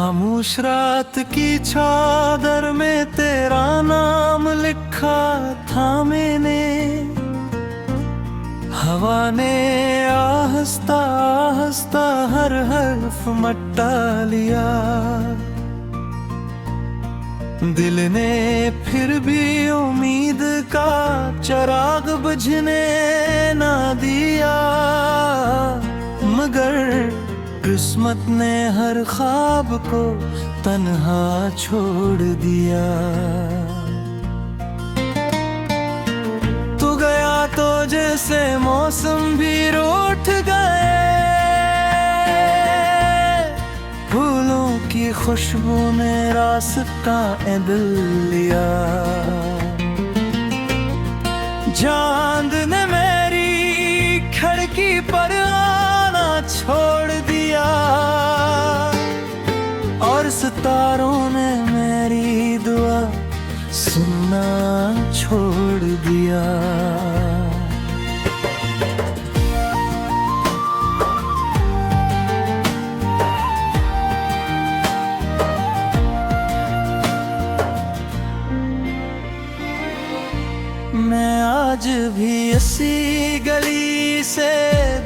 खामोश रात की चादर में तेरा नाम लिखा था मैंने। हवा ने आहिस्ता आहिस्ता हर हर्फ मट्टा लिया। दिल ने फिर भी उम्मीद का चिराग बुझने ना दिया। मगर किस्मत ने हर ख्वाब को तन्हा छोड़ दिया। तू गया तो जैसे मौसम भी रूठ गए। फूलों की खुशबू ने रास्ता दिल लिया। चांद ने मेरी खिड़की पर आना छोड़ दिया। और सितारों ने मेरी दुआ सुनना छोड़ दिया। मैं आज भी इसी गली से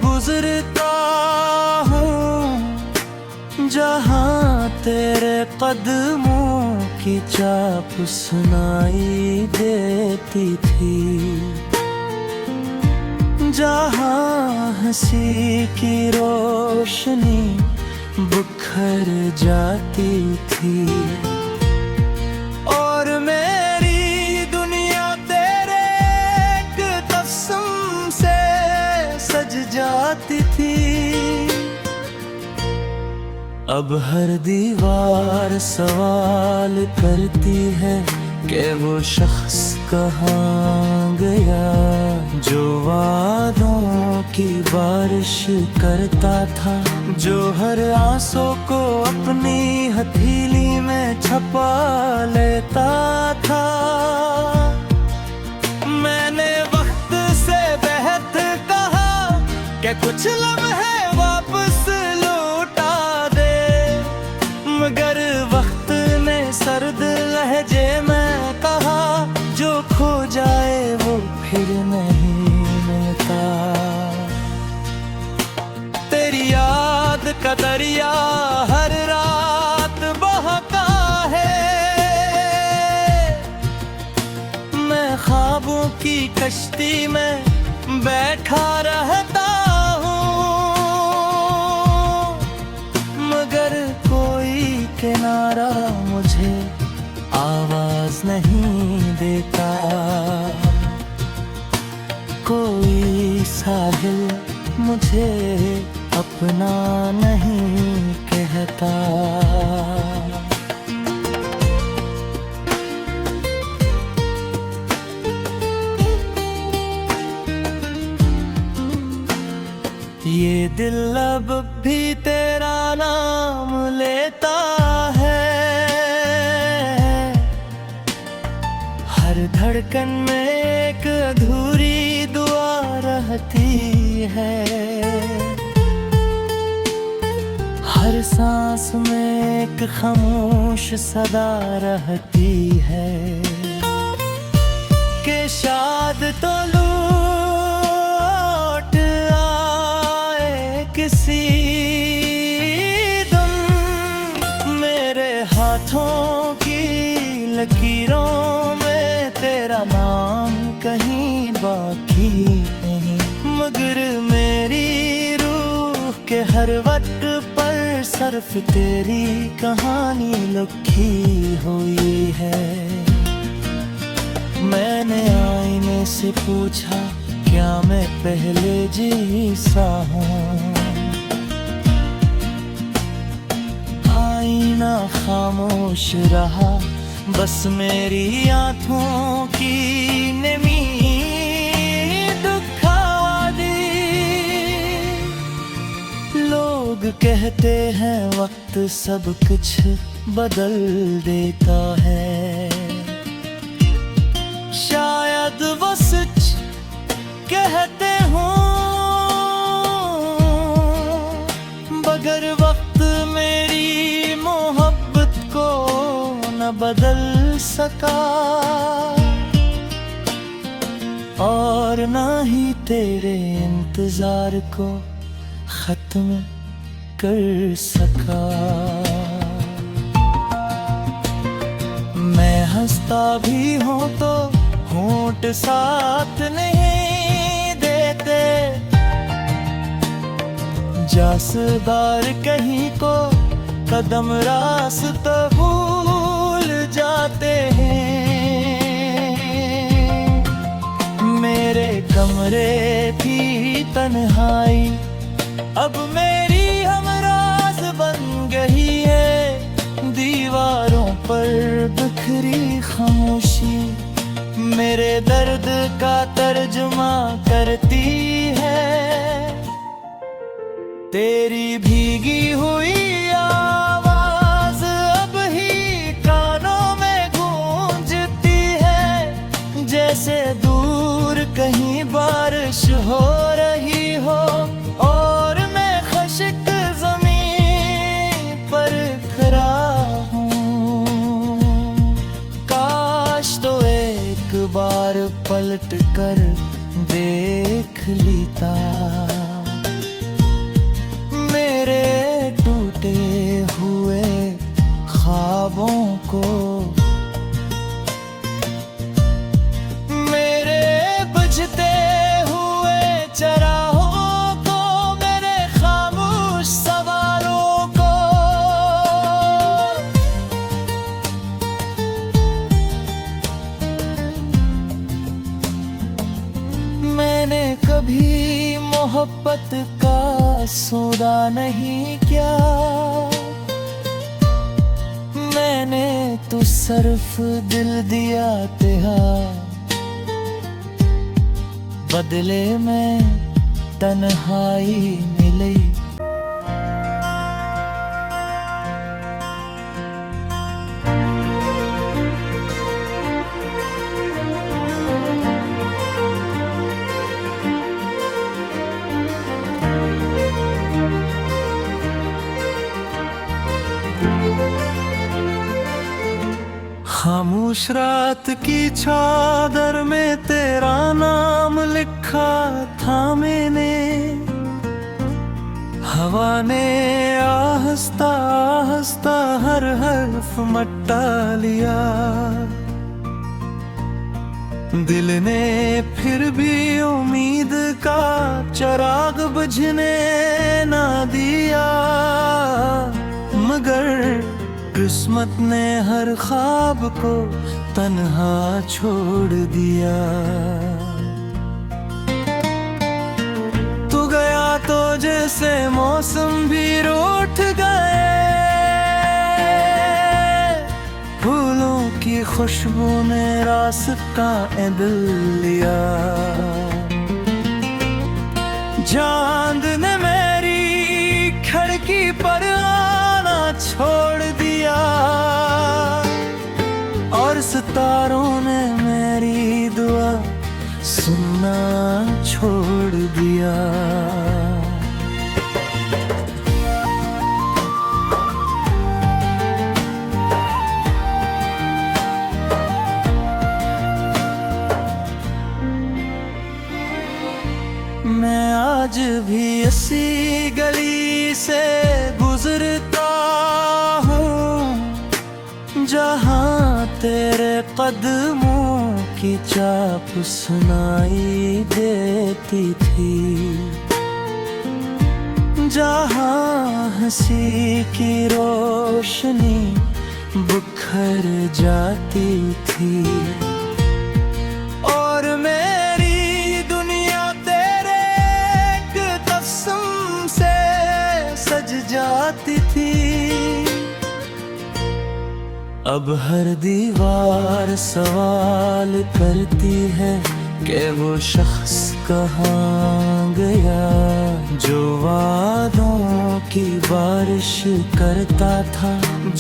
गुजरता हूँ जहाँ तेरे कदमों की चाप सुनाई देती थी। जहाँ हंसी की रोशनी बिखर जाती थी। और मेरी दुनिया तेरे एक तबस्सुम से सज जाती थी। अब हर दीवार सवाल करती है कि वो शख्स कहाँ गया जो वादों की बारिश करता था। जो हर आंसू को अपनी हथेली में छुपा लेता था। मैंने वक्त से बेहद कहा कि कुछ लम्हे वापस लौटा दे। मगर वक्त ने सर्द लहजे में कहा जो खो जाए वो फिर नहीं मिलता। तेरी याद का दरिया हर रात बहता है। मैं ख्वाबों की कश्ती में बैठा रहता हूँ। मगर कोई किनारा मुझे आवाज नहीं देता। कोई साहिल मुझे अपना नहीं कहता। ये दिल अब भी तेरा नाम लेता है। हर धड़कन में एक अधूरी दुआ रहती है। हर सांस में एक खामोश सदा रहती है कि शायद तो लौट आए किसी दिन। मेरे हाथों की लकीरों में तेरा नाम कहीं बाकी नहीं। मगर मेरी रूह के हर वक्त पर सिर्फ तेरी कहानी लिखी हुई है। मैंने आईने से पूछा क्या मैं पहले जैसा हूँ। आईना खामोश रहा बस मेरी आँखों की नमी दुखा दी। लोग कहते हैं वक्त सब कुछ बदल देता है। शायद वो सच कहते हो। मगर वक्त मेरी मोहब्बत बदल सका और ना ही तेरे इंतजार को खत्म कर सका। मैं हंसता भी हूँ तो होंठ साथ नहीं देते, जासदार कहीं को कदम रास्ता भूल जाते हैं। मेरे कमरे की तन्हाई अब मेरी हमराज बन गई है, दीवारों पर बिखरी खामोशी मेरे दर्द का तर्जुमा करती है। तेरी भीगी हुई आवाज अब ही कानों में गूंजती है, जैसे दूर कहीं बारिश हो रही हो और मैं खश्क जमीन पर खड़ा हूँ। काश तो एक बार पलट कर देख लेता मेरे टूटे हुए ख्वाबों को, मेरे बुझते हुए चराहों को, मेरे खामोश सवालों को। मैंने कभी मोहब्बत का सौदा नहीं किया, मैंने तो सिर्फ दिल दिया तेरा, बदले में तन्हाई मिली। खामोश रात की चादर में तेरा नाम लिखा था मैंने, हवा ने आहिस्ता आहिस्ता हर हर्फ मट्टा लिया। दिल ने फिर भी उम्मीद का चिराग बुझने ना दिया, मगर किस्मत ने हर ख्वाब को तन्हा छोड़ दिया। तू गया तो जैसे मौसम भी रूठ गए, फूलों की खुशबू ने रास्ता दिल लिया। चांद ने मेरी खिड़की पर आना छोड़ दिया और सितारों ने मेरी दुआ सुनना छोड़ दिया। मैं आज भी इसी गली से गुजरता हूँ जहाँ तेरे कदमों की चाप सुनाई देती थी, जहाँ हंसी की रोशनी बिखर जाती थी और मेरी दुनिया तेरे एक तबस्सुम से सज जाती थी। अब हर दीवार सवाल करती है कि वो शख्स कहाँ गया जो वादों की बारिश करता था,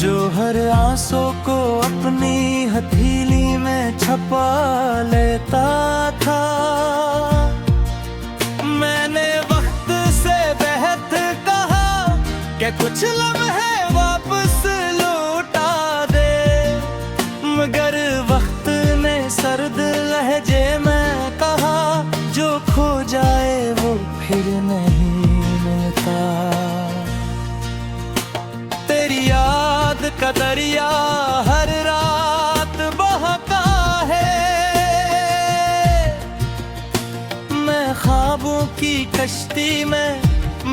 जो हर आंसू को अपनी हथेली में छपा लेता था। मैंने वक्त से बेहद कहा कि कुछ लम्हे वापस लौटा दे, दरिया हर रात बहका है। मैं ख्वाबों की कश्ती में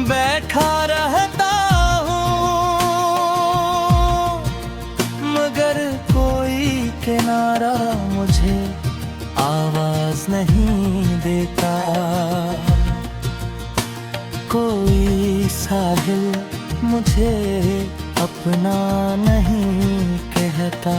बैठा रहता हूँ, मगर कोई किनारा मुझे आवाज नहीं देता, कोई साहिल मुझे अपना नहीं कहता।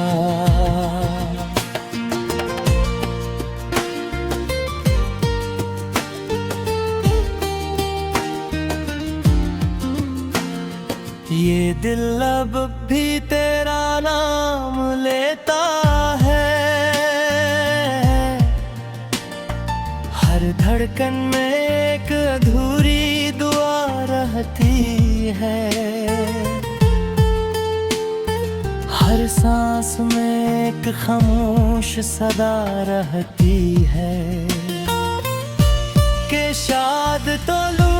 ये दिल अब भी तेरा नाम लेता है, हर धड़कन में एक अधूरी दुआ रहती है, हर सांस में एक खामोश सदा रहती है कि शायद तो लौट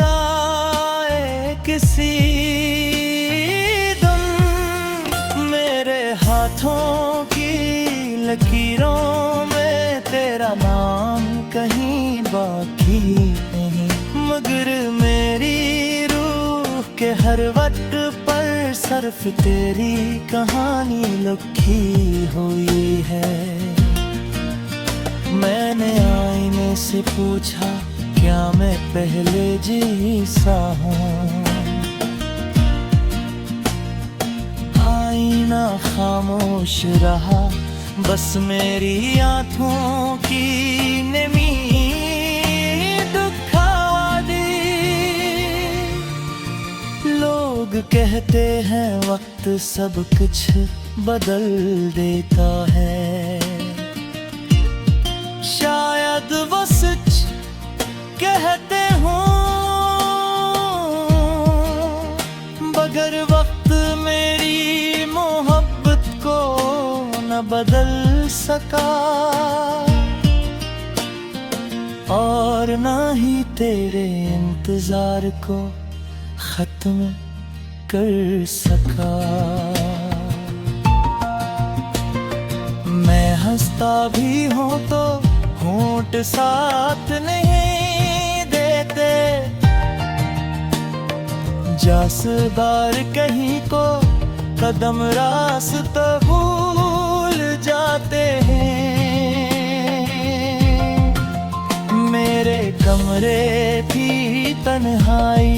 आए किसी दिन मेरे हाथों की लकीरों में तेरा नाम कहीं बाकी नहीं, मगर मेरी रूह के हर वक्त पर सिर्फ तेरी कहानी लिखी हुई है। मैंने आईने से पूछा क्या मैं पहले जैसा हूँ, आईना खामोश रहा, बस मेरी आँखों की नमी दुखा दी। लोग कहते हैं वक्त सब कुछ बदल देता है, शायद वो सच कहते हों, बगैर वक्त मेरी मोहब्बत को न बदल सका, और ना ही तेरे इंतजार को खत्म कर सका। मैं हंसता भी हूँ तो होंठ साथ नहीं देते, जासदार कहीं को कदम रास्ता भूल जाते हैं। मेरे कमरे की तन्हाई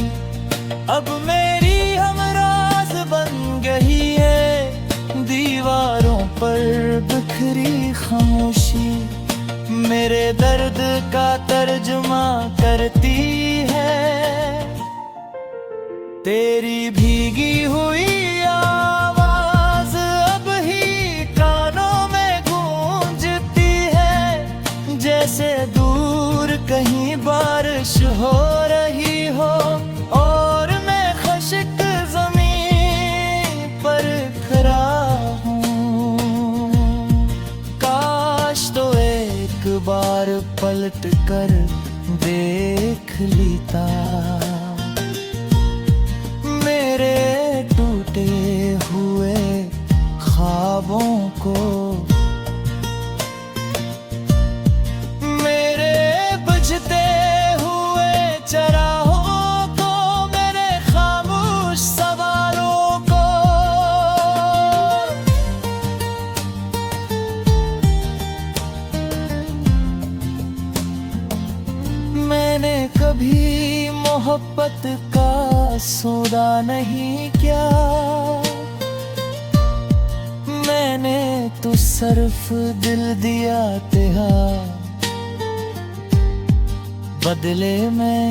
अब मेरी हमराज बन गई है, दीवारों पर बिखरी खामोशी मेरे दर्द का तर्जुमा करती है। तेरी भीगी हुई आवाज अब ही कानों में गूंजती है, जैसे दूर कहीं बारिश हो रही हो और मैं खश्क ज़मीन पर खड़ा हूँ। काश तो एक बार पलट कर देख लेता मेरे टूटे हुए ख्वाबों को, मेरे बुझते हुए चराहों को, मेरे खामोश सवालों को। मैंने कभी मोहब्बत का सौदा नहीं किया, मैंने तो सिर्फ दिल दिया तेरा, बदले में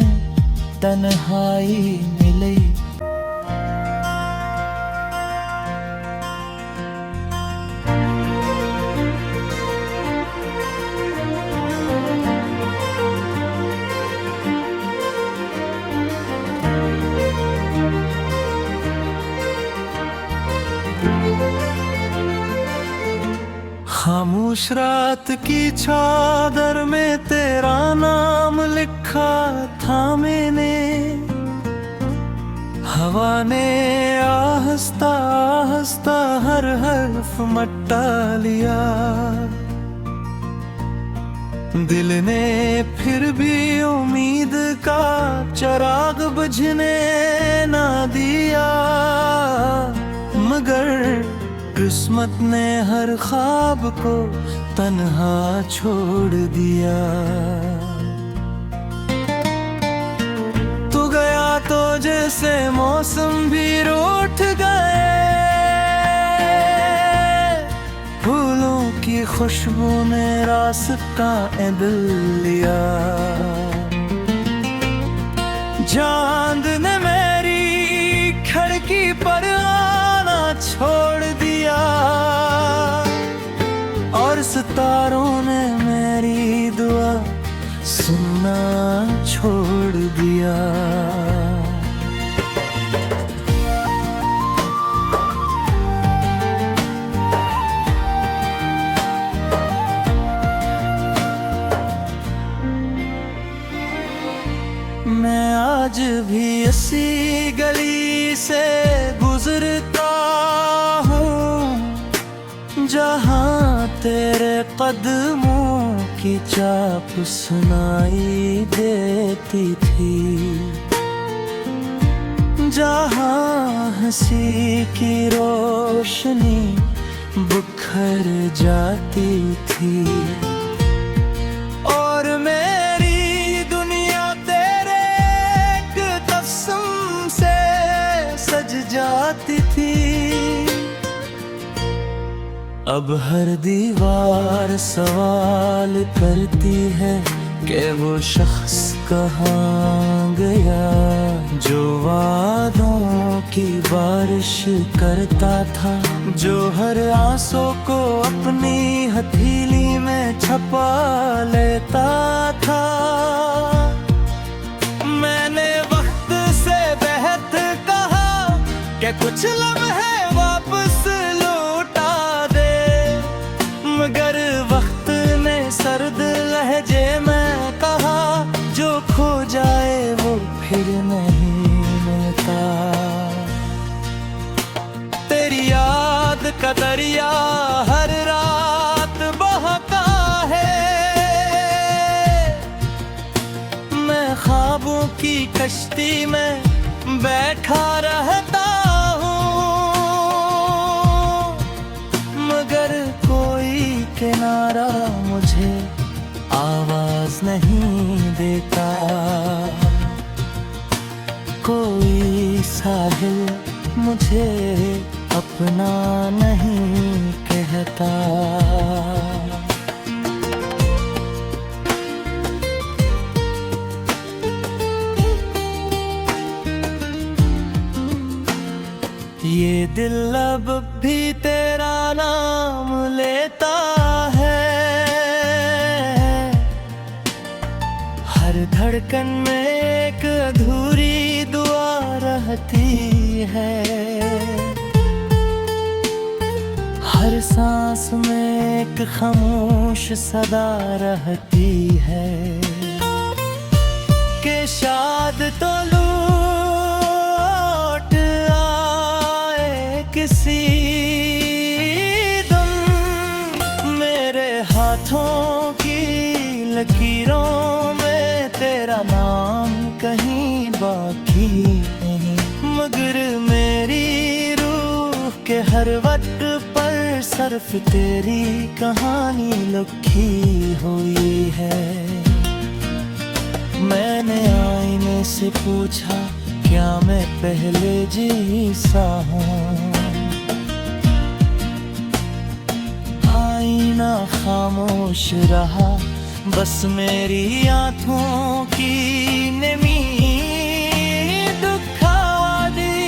तन्हाई मिली। खामोश रात की चादर में तेरा नाम लिखा था मैंने, हवा ने आहिस्ता आहिस्ता हर हर्फ मट्टा लिया, दिल ने फिर भी उम्मीद का चिराग बुझने ना दिया। मगर किस्मत ने हर ख्वाब को तन्हा छोड़ दिया। तू गया तो जैसे मौसम भी रूठ गए, फूलों की खुशबू ने रास्ता दिल लिया। चांद ने मेरी खिड़की पर आना छोड़ दिया, और सितारों ने मेरी दुआ सुनना छोड़ दिया। मैं आज भी इसी गली से गुजरता हूँ, जहाँ तेरे कदमों की चाप सुनाई देती थी, जहाँ हंसी की रोशनी बुखर जाती थी, और मेरी दुनिया तेरे एक तबस्सुम से सज जाती थी। अब हर दीवार सवाल करती है कि वो शख्स कहाँ गया, जो वादों की बारिश करता था, जो हर आंसू को अपनी हथेली में छुपा लेता था। मैंने वक्त से बेहद कहा कि कुछ लम्हे वापस लौटा दे, मगर वक्त ने सर्द लहजे में कहा, जो खो जाए वो फिर नहीं मिलता। तेरी याद का दरिया हर रात बहता है, मैं ख्वाबों की कश्ती में बैठा रहता हूँ, मगर कोई किनारा मुझे आवाज नहीं देता, कोई साहिल मुझे अपना नहीं कहता। ये दिल अब भी तेरा नाम लेता है, हर धड़कन में एक अधूरी दुआ रहती है, हर सांस में एक खामोश सदा रहती है, कि शायद तो लौट आए किसी दिन, मेरे हाथों की लकीरों में तेरा नाम कहीं बाकी नहीं, मगर मेरी रूह के हर वक्त पर सिर्फ तेरी कहानी लिखी हुई है। मैंने आईने से पूछा, क्या मैं पहले जैसा हूँ? आईना खामोश रहा, बस मेरी आंखों की नमी दुखा दी।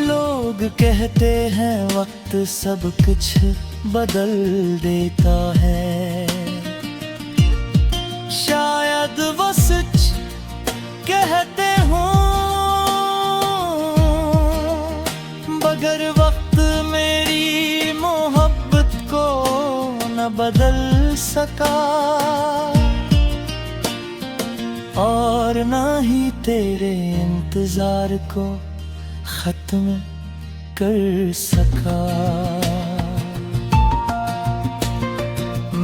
लोग कहते हैं वक्त सब कुछ बदल देता है, शायद वो सच कहते हों, मगर वक्त मेरी मोहब्बत को न बदल सका, और ना ही तेरे इंतजार को खत्म कर सका।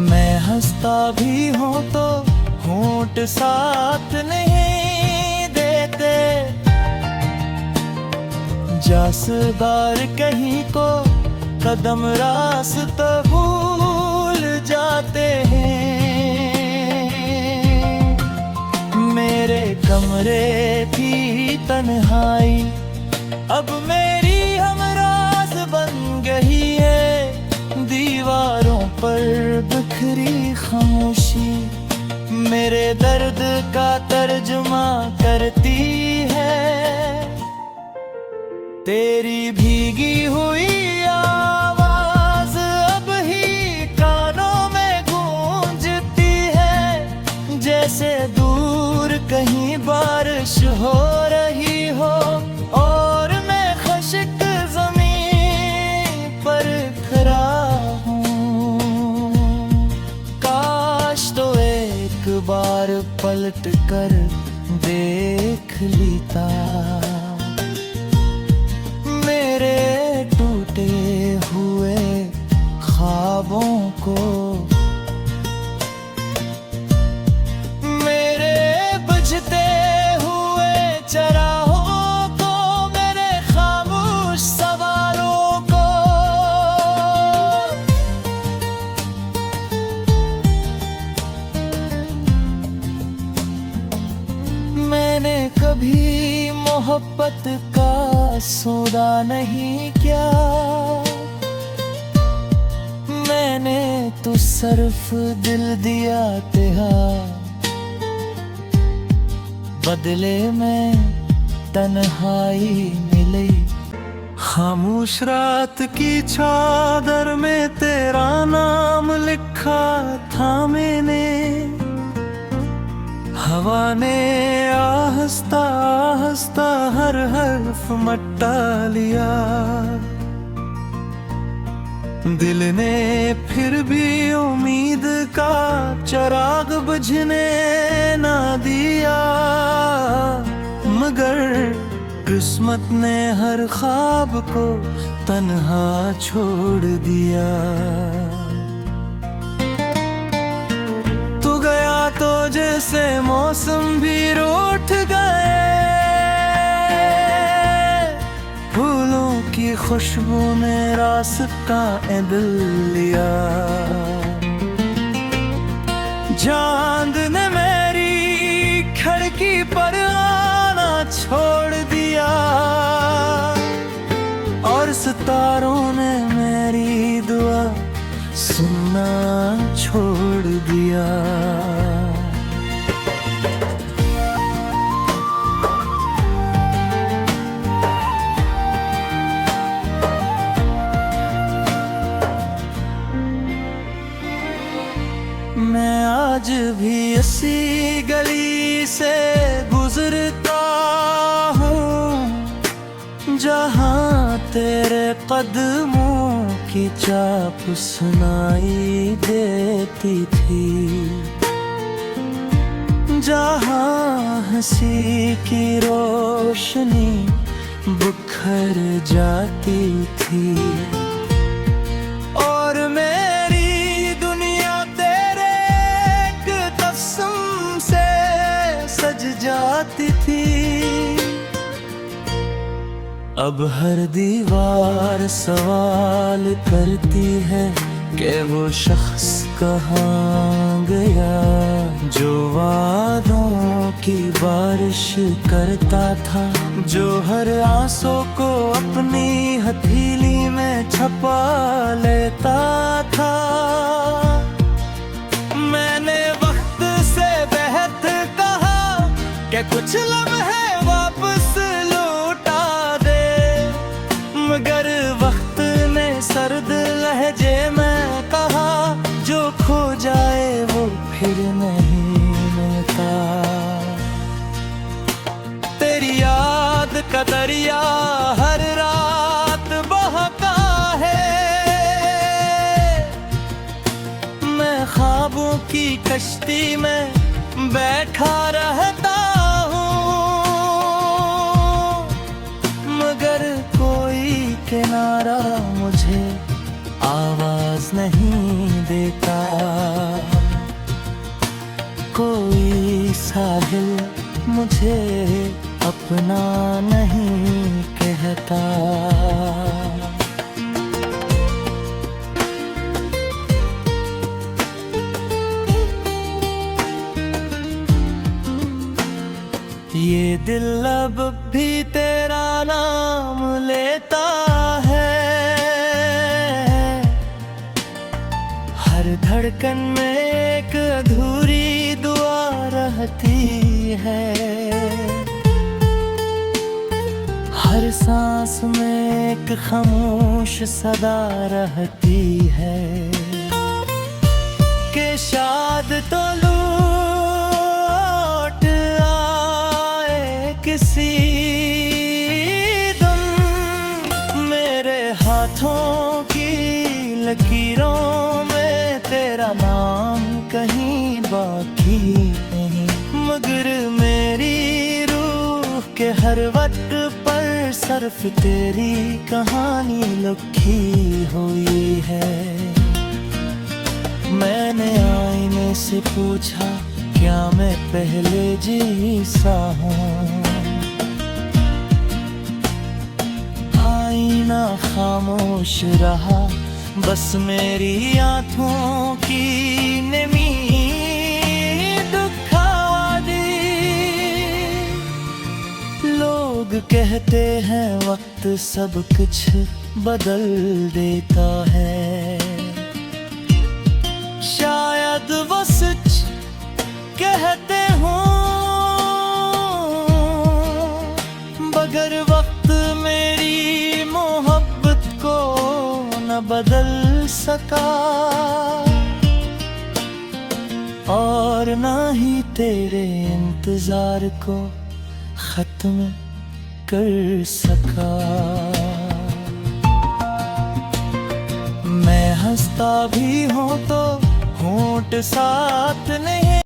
मैं हंसता भी हूँ तो होंठ साथ नहीं देते, जासदार कहीं को कदम रास्ता भूल जाते हैं। मेरे कमरे की तन्हाई अब मेरी हमराज बन गई है। दीवारों पर बिखरी खामोशी मेरे दर्द का तर्जुमा करती है। तेरी भीगी हुई आवाज अब ही कानों में गूंजती है, जैसे दूर कहीं बारिश हो रही हो और मैं खश्क ज़मीन पर खड़ा हूँ। काश तो एक बार पलट कर देख लेता मेरे टूटे हुए ख्वाबों को, मेरे बुझते हुए चराहों को, मेरे खामोश सवालों को। मैंने कभी मोहब्बत का सौदा नहीं किया, मैंने तो सिर्फ दिल दिया तेरा, बदले में तन्हाई मिली। खामोश रात की चादर में तेरा नाम लिखा था मैंने, हवा ने आहिस्ता आहिस्ता हर हर्फ मट्टा लिया। दिल ने फिर भी उम्मीद का चिराग बुझने ना दिया, मगर किस्मत ने हर ख्वाब को तन्हा छोड़ दिया। तू गया तो जैसे मौसम भी रूठ गए, फूलों की खुशबू ने रास्ता दिल लिया। चांद ने मेरी खिड़की पर आना छोड़ दिया और सितारों ने मेरी दुआ सुनना छोड़ दिया। मैं आज भी इसी गली से गुजरता हूँ जहाँ तेरे कदमों की चाप सुनाई देती थी, जहाँ हंसी की रोशनी बुखर जाती थी और मेरी दुनिया तेरे एक तबस्सुम से सज जाती थी। अब हर दीवार सवाल करती है कि वो शख्स कहाँ गया जो वादों की बारिश करता था, जो हर आंसू को अपनी हथेली में छुपा लेता था। मैंने वक्त से बेहद कहा कि कुछ लम्हे वापस लौटा दे, मगर वक्त ने सर्द लहजे में कहा जो खो जाए वो फिर नहीं मिलता। तेरी याद का दरिया हर रात बहता है, मैं ख्वाबों की कश्ती में बैठा रहता हूँ। कोई साहिल मुझे अपना नहीं कहता। ये दिल अब भी तेरा नाम लेता है, हर धड़कन में एक अधूरी दुआ रहती है, हर सांस में एक खामोश सदा रहती है कि शायद तो लौट आए किसी दम मेरे हाथों की लकीरों में तेरा नाम कहीं बाकी नहीं, मगर मेरी रूह के हर वक्त पर सिर्फ तेरी कहानी लिखी हुई है। मैंने आईने से पूछा क्या मैं पहले जैसा हूँ, आईना खामोश रहा, बस मेरी आँखों की नमी दुखा दी। लोग कहते हैं वक्त सब कुछ बदल देता है, शायद वो सच कहते हो, मगर वक्त मेरी मोहब्बत को न बदल सका और ना ही तेरे इंतजार को खत्म कर सका। मैं हंसता भी हूँ तो होंठ साथ नहीं